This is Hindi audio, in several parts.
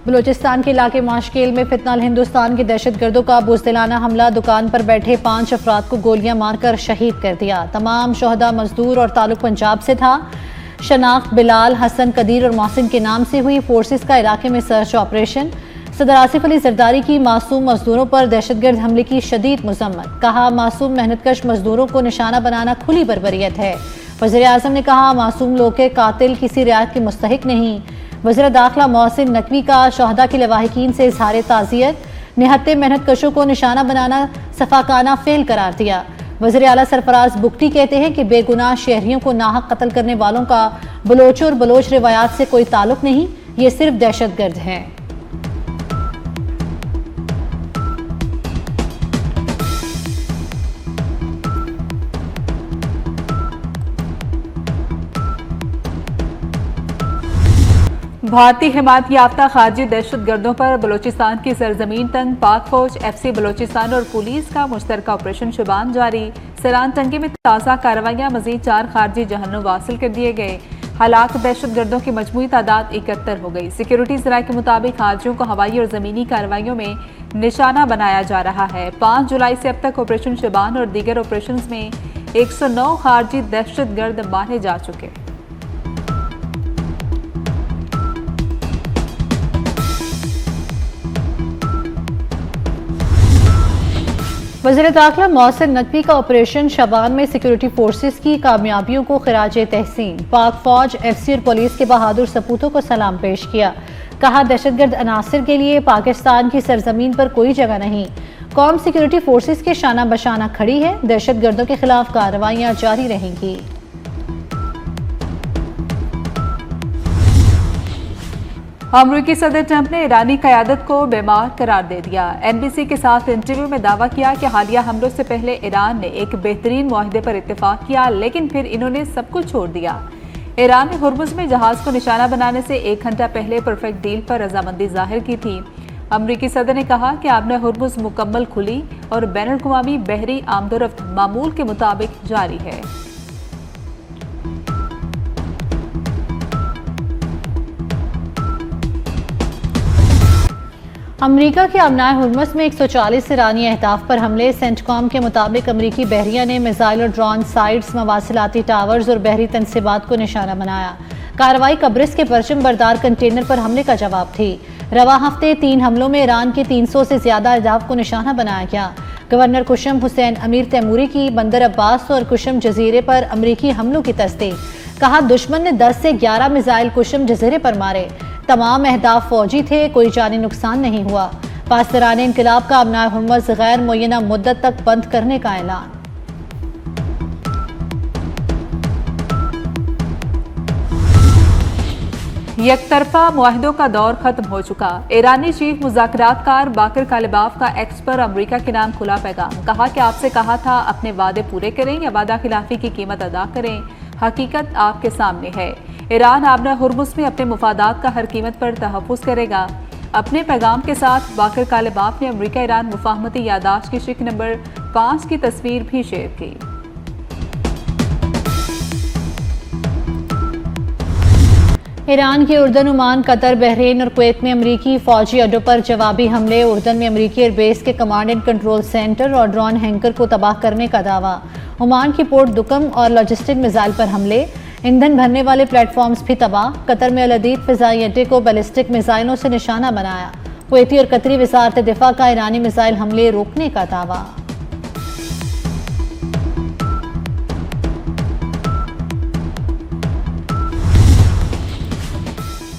बलूचिस्तान के इलाके माशकेल में फितनाल हिंदुस्तान के दहशतगर्दों का बुज़दिलाना हमला, दुकान पर बैठे 5 अफराद को गोलियां मारकर शहीद कर दिया। तमाम शोहदा मजदूर और ताल्लुक पंजाब से था। शनाख्त बिलाल, हसन, कदीर और मोहसिन के नाम से हुई। फोर्सेस का इलाके में सर्च ऑपरेशन। सदर आसिफ अली जरदारी की मासूम मजदूरों पर दहशतगर्द हमले की शदीद मजम्मत। कहा, मासूम मेहनतकश मजदूरों को निशाना बनाना खुली बर्बरियत है। वज़ीर आज़म ने कहा, मासूम लोग के कातिल किसी रियायत के मुस्तहिक नहीं। वज़ीर दाखिला मोहसिन नकवी का शहदा के लवाहिकीन से इजहार ताज़ियत। निहत्ते मेहनत कशों को निशाना बनाना सफाकाना फेल करार दिया। वज़ीर आला सरफराज बुगटी कहते हैं कि बेगुनाह शहरियों को नाहक कत्ल करने वालों का बलोचों और बलोच रिवायात से कोई ताल्लुक नहीं, ये सिर्फ दहशतगर्द हैं। भारतीय हिमायत याफ्ता खारजी दहशतगर्दों पर बलूचिस्तान की सरजमीन तंग पाक फौज, FC बलूचिस्तान और पुलिस का मुश्तरका ऑपरेशन शुबान जारी। सलान तंगी में ताज़ा कार्रवाइयाँ, मजीद 4 खारजी जहन्नुम वासिल कर दिए गए। हलाक दहशतगर्दों की मजमूई तादाद 71 हो गई। सिक्योरिटी ज़राए के मुताबिक खारजियों को हवाई और ज़मीनी कार्रवाइयों में निशाना बनाया जा रहा है। 5 जुलाई से अब तक ऑपरेशन शुबान और दीगर ऑपरेशन में 109 खारजी दहशतगर्द मारे जा चुके। वज़ीर दाखिला मोहसिन नकवी का ऑपरेशन शबान में सिक्योरिटी फोर्सेस की कामयाबियों को खिराज तहसीन। पाक फौज, FC और पुलिस के बहादुर सपूतों को सलाम पेश किया। कहा, दहशतगर्द अनासिर के लिए पाकिस्तान की सरजमीन पर कोई जगह नहीं। कौम सिक्योरिटी फोर्सेस के शाना बशाना खड़ी है। दहशतगर्दों के खिलाफ कार्रवाइयां जारी रहेंगी। अमरीकी सदर ट्रंप ने ईरानी क़यादत को बेमार करार दे दिया। NBC के साथ इंटरव्यू में दावा किया कि हालिया हमलों से पहले ईरान ने एक बेहतरीन मुआहदे पर इत्तेफाक किया, लेकिन फिर इन्होंने सब कुछ छोड़ दिया। ईरान ने हुर्मुज में जहाज को निशाना बनाने से 1 घंटा पहले परफेक्ट डील पर रजामंदी जाहिर की थी। अमरीकी सदर ने कहा कि आबना हुर्मुज मुकम्मल खुली और बैनुल-अक़वामी बहरी आमदोरफ्त मामूल के मुताबिक जारी है। अमरीका के आबनाए हुर्मुज में 140 ईरानी अहदाफ पर हमले। सेंटकॉम के मुताबिक अमरीकी बहरिया ने मिसाइल और ड्रोन साइट्स, मवासिलाती टावर्स और बहरी तनसीबात को निशाना बनाया। कार्रवाई कब्रिस के परचम बरदार कंटेनर पर हमले का जवाब थी। रवा हफ्ते 3 हमलों में ईरान के 300 से ज्यादा अहदाफ को निशाना बनाया गया। गवर्नर कुशम हुसैन अमीर तैमूरी की बंदर अब्बास और कुशम जजीरे पर अमरीकी हमलों की तस्दीक। कहा, दुश्मन ने 10 से 11 मिसाइल कुशम जजीरे पर मारे। तमाम अहदाफ फौजी थे, कोई जानी नुकसान नहीं हुआ। पासदारान इनकलाब का आबनाए हुर्मुज गैर मुय्यना मुद्दत तक बंद करने का ऐलान। यकतरफा मुआहिदों का दौर खत्म हो चुका। ईरानी चीफ मुज़ाकरातकार बाकर कालिबाफ का एक्स पर अमरीका के नाम खुला पैगाम। कहा कि आपसे कहा था अपने वादे पूरे करें या वादा खिलाफी की कीमत अदा करें। हकीकत आपके सामने है। ईरान आबना हुर्मुज में अपने मुफादात का हर कीमत पर तहफ़्फ़ुज़ करेगा। अपने पैगाम के साथ बाकर कालिबाफ ने अमरीका ईरान मुफाहमती यादाश्त की शिक नंबर 5 की तस्वीर भी शेयर की। ईरान के उर्दन, ओमान, कतर, बहरीन और कुवैत में अमरीकी फौजी अड्डों पर जवाबी हमले। उर्दन में अमरीकी एयरबेस के कमांड एंड कंट्रोल सेंटर और ड्रोन हैंकर को तबाह करने का दावा। ओमान की पोर्ट दुकम और लॉजिस्टिक मिसाइल पर हमले। ईंधन भरने वाले प्लेटफॉर्म्स भी तबाह। कतर में अल-अदीद फिजाई अड्डे को बैलिस्टिक मिसाइलों से निशाना बनाया। कुवैती और कतरी वज़ारत दिफा का ईरानी मिसाइल हमले रोकने का दावा।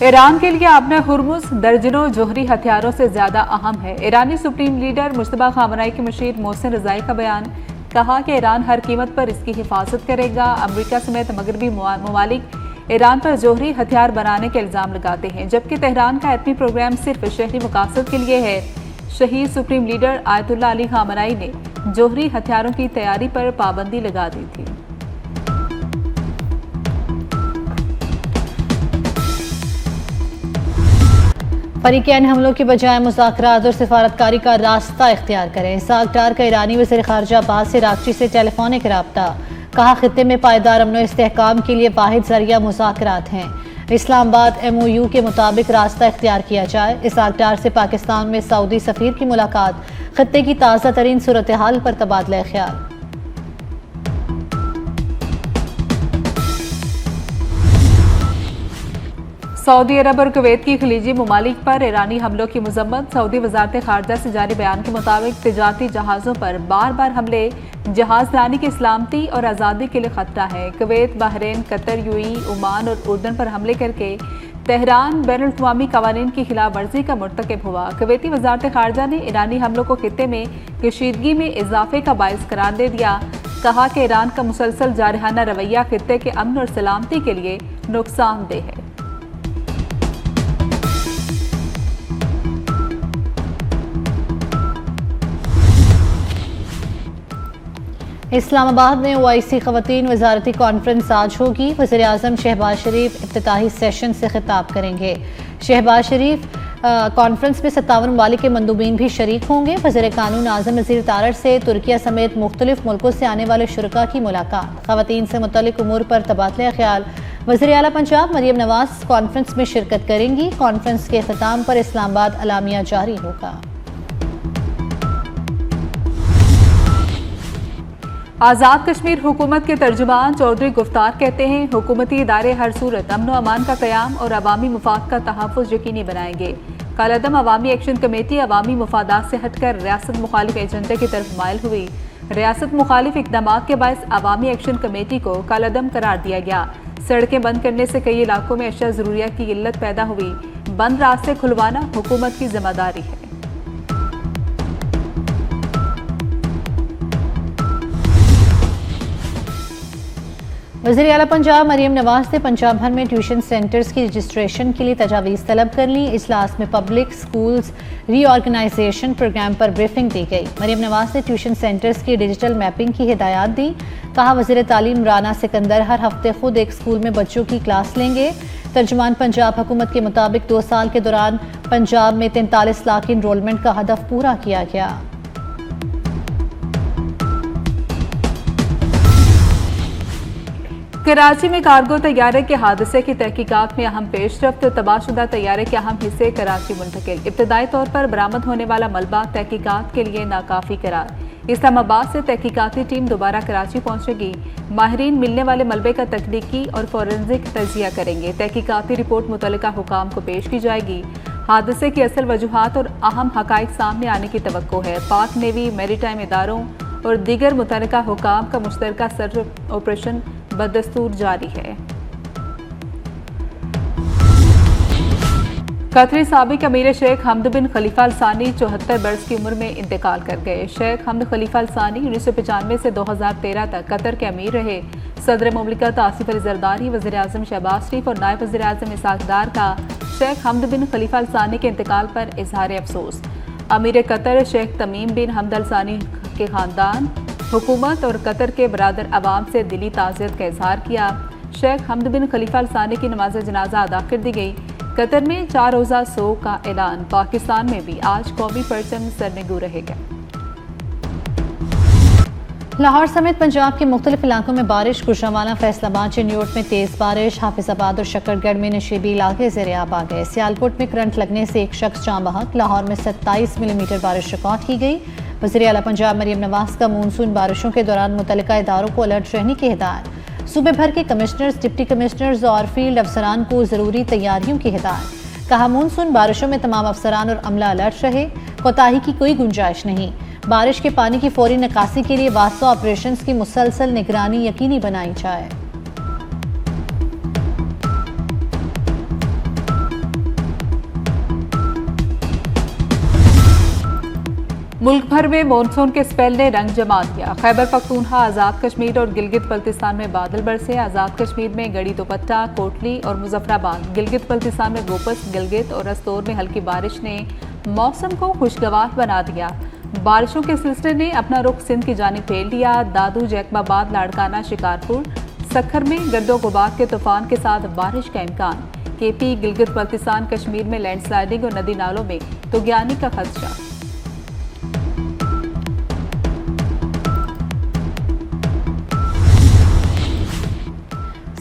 ईरान के लिए आबना हुर्मुज दर्जनों जोहरी हथियारों से ज्यादा अहम है। ईरानी सुप्रीम लीडर मुश्तबा खामनाई के मुशीर मोहसिन रज़ाई का बयान। कहा कि ईरान हर कीमत पर इसकी हिफाजत करेगा। अमरीका समेत मगरबी ममालिक ईरान पर जोहरी हथियार बनाने के इल्ज़ाम लगाते हैं, जबकि तेहरान का एटमी प्रोग्राम सिर्फ शहरी मकासद के लिए है। शहीद सुप्रीम लीडर आयतुल्लाह अली खामनाई ने जोहरी हथियारों की तैयारी पर पाबंदी लगा दी थी। फरीकैन हमलों की बजाय मुज़ाकरात और सिफारतकारी का रास्ता इख्तियार करें। साग डार का ईरानी वज़ीर ख़ारजा अब्बास अराग़ची से टेलीफोनिक रब्ता। कहा, खित्ते में पायदार अमन व इस्तेहकाम के लिए वाहिद ज़रिया मुज़ाकरात हैं। इस्लामाबाद MOU के मुताबिक रास्ता इख्तियार किया जाए। इस आर्टार से पाकिस्तान में सऊदी सफीर की मुलाकात, खत्ते की ताज़ा तरीन सूरत हाल पर तबादला ख्याल। सऊदी अरब और कुवैत की खलीजी ममालिक पर ईरानी हमलों की मजम्मत। सऊदी वजारत खारजा से जारी बयान के मुताबिक तिजारती जहाज़ों पर बार बार हमले जहाज रानी की सलामती और आज़ादी के लिए खतरा है। Kuwait, Bahrain, Qatar, UAE, Oman और उर्दन पर हमले करके तेहरान बैनुल-अक़वामी कवानीन की खिलाफ वर्जी का मुर्तकिब हुआ। कुवैती वजारत खारजा ने ईरानी हमलों को खित्ते में कशीदगी में इजाफे का बायस करार दे दिया। कहा कि ईरान का मुसलसल जारहाना रवैया खित्ते के अमन और सलामती के लिए नुकसानदेह है। इस्लामाबाद में OIC ख़वातीन वजारती कॉन्फ्रेंस आज होगी। वज़ीर-ए-आज़म शहबाज शरीफ इफ्तिताही सेशन से खिताब करेंगे। शहबाज शरीफ कॉन्फ्रेंस में 57 ममालिक के मंदूबीन भी शरीक होंगे। वज़ीर कानून आज़म नज़ीर तारड़ से तुर्किया समेत मुख्तलिफ मुल्कों से आने वाले शुरका की मुलाकात, ख़वातीन से मुतल्लिक़ उमूर पर तबादला ख्याल। वज़ीर आला पंजाब मरियम नवाज कॉन्फ्रेंस में शिरकत करेंगी। कॉन्फ्रेंस के अख्ताम पर इस्लामाबाद अलामिया जारी होगा। आज़ाद कश्मीर हुकूमत के तर्जुमान चौधरी गुफ्तार कहते हैं, हुकूमती इदारे हर सूरत अमन व अमान का क़याम और अवामी मुफाद का तहफ़्फ़ुज़ यकीनी बनाएंगे। कालादम अवामी एक्शन कमेटी अवामी मुफादात से हटकर रियासत मुखालिफ एजेंडे की तरफ माइल हुई। रियासत मुखालिफ इक़दाम के बायस अवामी एक्शन कमेटी को कालादम करार दिया गया। सड़कें बंद करने से कई इलाकों में अशिया ज़रूरियात की किल्लत पैदा हुई। बंद रास्ते खुलवाना हुकूमत की जिम्मेदारी है। वज़ीर आला पंजाब मरियम नवाज ने पंजाब भर में ट्यूशन सेंटर्स की रजिस्ट्रेशन के लिए तजावीज़ तलब कर ली। इजलास में पब्लिक स्कूल्स रीऑर्गेनाइजेशन प्रोग्राम पर ब्रीफिंग दी गई। मरियम नवाज ने ट्यूशन सेंटर्स की डिजिटल मैपिंग की हिदायत दी। कहा, वज़ीर तालीम राना सिकंदर हर हफ्ते खुद एक स्कूल में बच्चों की क्लास लेंगे। तर्जुमान पंजाब हुकूमत के मुताबिक 2 साल के दौरान पंजाब में 43 लाख इनरोलमेंट का हदफ पूरा किया गया। कराची में कार्गो तैयारे के हादसे की तहकीकात में अहम पेशरफ्त। तबाहशुदा तैयारे के अहम हिस्से कराची मुंतकिल। इब्तदाई तौर पर बरामद होने वाला मलबा तहकीकात के लिए नाकाफी करार। इस्लामाबाद से तहकीकाती टीम दोबारा कराची पहुंचेगी। माहिरीन मिलने वाले मलबे का तकनीकी और फोरेंसिक तजिया करेंगे। तहकीकाती रिपोर्ट मुतल्लिका हुकाम को पेश की जाएगी। हादसे की असल वजूहात और अहम हकाइक सामने आने की तवक्को है। पाक नेवी, मैरीटाइम इदारों और दीगर मुतल्लिका हुकाम का मुश्तरका सर्च ऑपरेशन बदस्तूर जारी है। कतरी साबिक अमीर शेख हमद बिन खलीफा अल सानी 74 बरस की उम्र में इंतकाल कर गए। शेख हमद खलीफा अल सानी 1995 से 2013 तक कतर के अमीर रहे। सदर मुमलिकत आसिफ अली जरदारी, वज़ीर आज़म शहबाज शरीफ और नायब वज़ीर आज़म इसहाक डार का शेख हमद बिन खलीफा अल सानी के इंतकाल पर इजहार अफसोस। अमीर कतर शेख तमीम बिन हमद अल सानी के ख़ानदान, हुकूमत और कतर के बरादर अवाम से दिली ताज़ियत का इजहार किया। शेख हमद बिन खलीफा अल सानी की नमाज जनाजा अदा कर दी गई। कतर में 4 रोज़ा सोग का ऐलान। पाकिस्तान में भी आज कौमी परचम सरनेगू रहेगा। लाहौर समेत पंजाब के मुख्तलिफ इलाकों में बारिश। गुजरांवाला, फैसलाबाद, चिन्योट में तेज़ बारिश। हाफिजाबाद और शक्करगढ़ में नशीबी इलाके ज़ेर-ए-आब आ गए। सियालकोट में करंट लगने से एक शख्स जाँ बहक। लाहौर में 27 मिलीमीटर बारिश रिकॉर्ड की गई। वज़ीर आला पंजाब मरियम नवाज का मानसून बारिशों के दौरान मुतल्लिका इदारों को अलर्ट रहने की हिदायत। सूबे भर के कमिश्नर्स, डिप्टी कमिश्नर्स और फील्ड अफसरान को ज़रूरी तैयारियों की हिदायत। कहा, मानसून बारिशों में तमाम अफसरान और अमला अलर्ट रहे। कोताही की कोई गुंजाइश नहीं। बारिश के पानी की फौरी निकासी के लिए वास्ता ऑपरेशंस की मुसलसल निगरानी यकीनी बनाई जाए। मुल्क भर में मानसून के स्पेल ने रंग जमा दिया। खैबर पख्तूनख्वा, आज़ाद कश्मीर और गिलगित बल्तिस्तान में बादल बरसे। आज़ाद कश्मीर में गड़ी दोपट्टा, कोटली और मुजफ्फराबाद, गिलगित बल्तिस्तान में गोपस, गिलगित और रस्तौर में हल्की बारिश ने मौसम को खुशगवार बना दिया। बारिशों के सिलसिले ने अपना रुख सिंध की जानिब फेर लिया। दादू, जैकबाबाद, लाड़काना, शिकारपुर, सखर में गर्दो गुबार के तूफान के साथ बारिश का इम्कान। केपी, गिलगित बल्तिस्तान, कश्मीर में लैंडस्लाइडिंग और नदी नालों में तुगयानी का खदशा।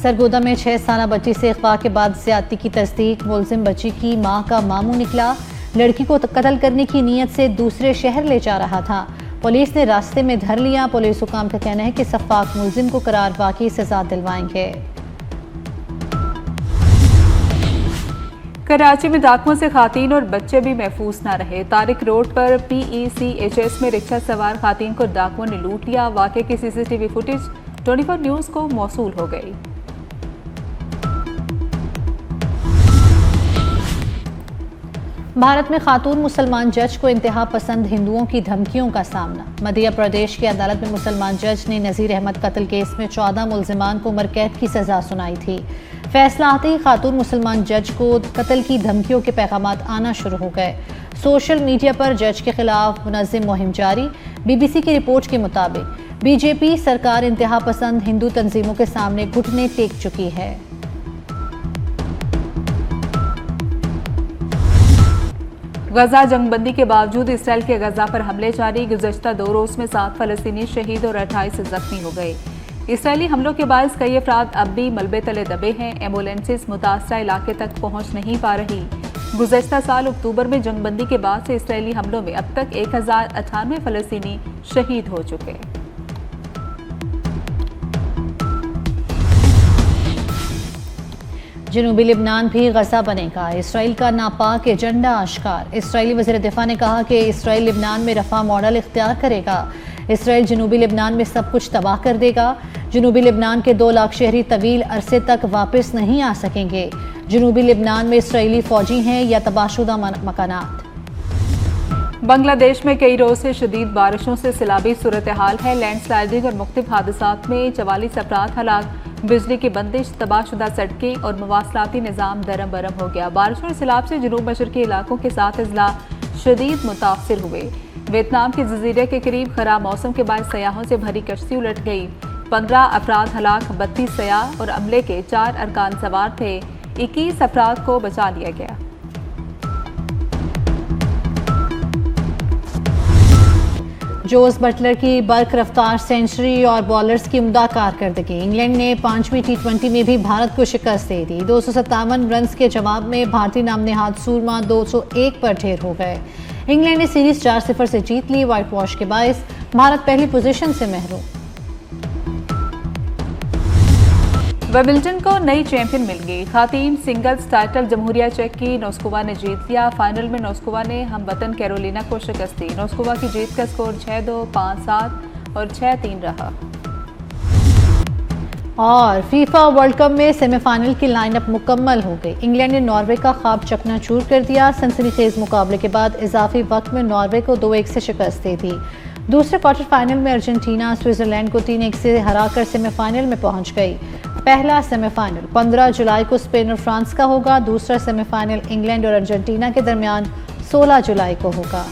सरगोदा में 6 साला बच्ची से अगवा के बाद ज्यादती की तस्दीक। मुलजिम बच्ची की मां का मामू निकला। लड़की को कत्ल करने की नीयत से दूसरे शहर ले जा रहा था। पुलिस ने रास्ते में धर लिया। पुलिस हुकाम का कहना है कि सफाक मुलजिम को करार वाकई सजा दिलवाएंगे। कराची में डाकुओं से खातीन और बच्चे भी महफूज न रहे। तारिक रोड पर PECHS में रिक्शा सवार खातीन को डाकुओं ने लूट लिया। वाक़े की CCTV फुटेज 24 न्यूज़ को मौसूल हो गई। भारत में खातून मुसलमान जज को इंतहा पसंद हिंदुओं की धमकियों का सामना। मध्य प्रदेश की अदालत में मुसलमान जज ने नज़ीर अहमद कत्ल केस में 14 मुलजिमान को उम्र कैद की सजा सुनाई थी। फैसला आते ही खातून मुसलमान जज को कत्ल की धमकियों के पैगामात आना शुरू हो गए। सोशल मीडिया पर जज के खिलाफ मुनज़्ज़म मुहिम जारी। BBC की रिपोर्ट के मुताबिक BJP सरकार इंतहा पसंद हिंदू तंजीमों के सामने घुटने टेक चुकी है। गजा जंगबंदी के बावजूद इसराइल के गजा पर हमले जारी। गुज़श्ता 2 रोज़ में 7 फ़लस्तीनी शहीद और 28 जख्मी हो गए। इसराइली हमलों के बायस कई अफराद अब भी मलबे तले दबे हैं। एम्बुलेंसेस मुतासरा इलाके तक पहुंच नहीं पा रही। गुज़श्ता साल अक्टूबर में जंगबंदी के बाद से इसराइली हमलों में अब तक 1098 फ़लस्तीनी शहीद हो चुके। जनूबी लिबनान भी गजा बनेगा। इसराइल का नापाक एजेंडा आश्कार। इसराइली वज़ीर दिफा ने कहा कि इसराइल लिबनान में रफा मॉडल इख्तियार करेगा। इसराइल जनूबी लिबनान में सब कुछ तबाह कर देगा। जनूबी लिबनान के 2 लाख शहरी तवील अरसे तक वापस नहीं आ सकेंगे। जनूबी लिबनान में इसराइली फौजी हैं या तबाहशुदा मकानात। बांग्लादेश में कई रोज से शदीद बारिशों से सैलाबी सूरत हाल है। लैंडस्लाइडिंग और मुख्तलिफ हादसात में 44 अफराद हलाक। बिजली की बंदिश, तबाहशुदा सड़कें और मवासलाती निज़ाम दरम बरम हो गया। बारिशों और सैलाब से जनूब मशरकी इलाकों के 7 अजला शदीद मुतासर हुए। वियतनाम के जजीरे के करीब खराब मौसम के बाद सयाहों से भरी कश्ती उलट गई। 15 अफराद हलाक, 32 सयाह और अमले के 4 अरकान सवार थे। 21 अफराद को बचा लिया गया। जोस बटलर की बर्क रफ्तार सेंचुरी और बॉलर्स की उम्दा कारकर्दगी। इंग्लैंड ने 5वीं T20 में भी भारत को शिकस्त दे दी। 257 रन के जवाब में भारतीय नाम नेहाद सूरमा 201 पर ढेर हो गए। इंग्लैंड ने सीरीज 4-0 से जीत ली। व्हाइट वॉश के बायस भारत पहली पोजीशन से महरूम। विंबलडन को नई चैंपियन मिल गई। खातीन सिंगल्स टाइटल जमहूरिया चेक की नोस्कोवा ने जीत लिया। फाइनल में नोस्कोवा ने हमवतन कैरोलिना को शिकस्त दी। नोस्कोवा की जीत का स्कोर 6-2, 5-7 और 6-3 रहा। और फीफा वर्ल्ड कप में सेमीफाइनल की लाइनअप मुकम्मल हो गई। इंग्लैंड ने नॉर्वे का ख्वाब चकनाचूर कर दिया। सनसनीखेज मुकाबले के बाद इजाफी वक्त में नॉर्वे को 2-1 से शिकस्त दे दी। दूसरे क्वार्टर फाइनल में अर्जेंटीना स्विट्जरलैंड को 3-1 से हराकर सेमीफाइनल में पहुंच गई। पहला सेमीफाइनल 15 जुलाई को स्पेन और फ्रांस का होगा। दूसरा सेमीफाइनल इंग्लैंड और अर्जेंटीना के दरमियान 16 जुलाई को होगा।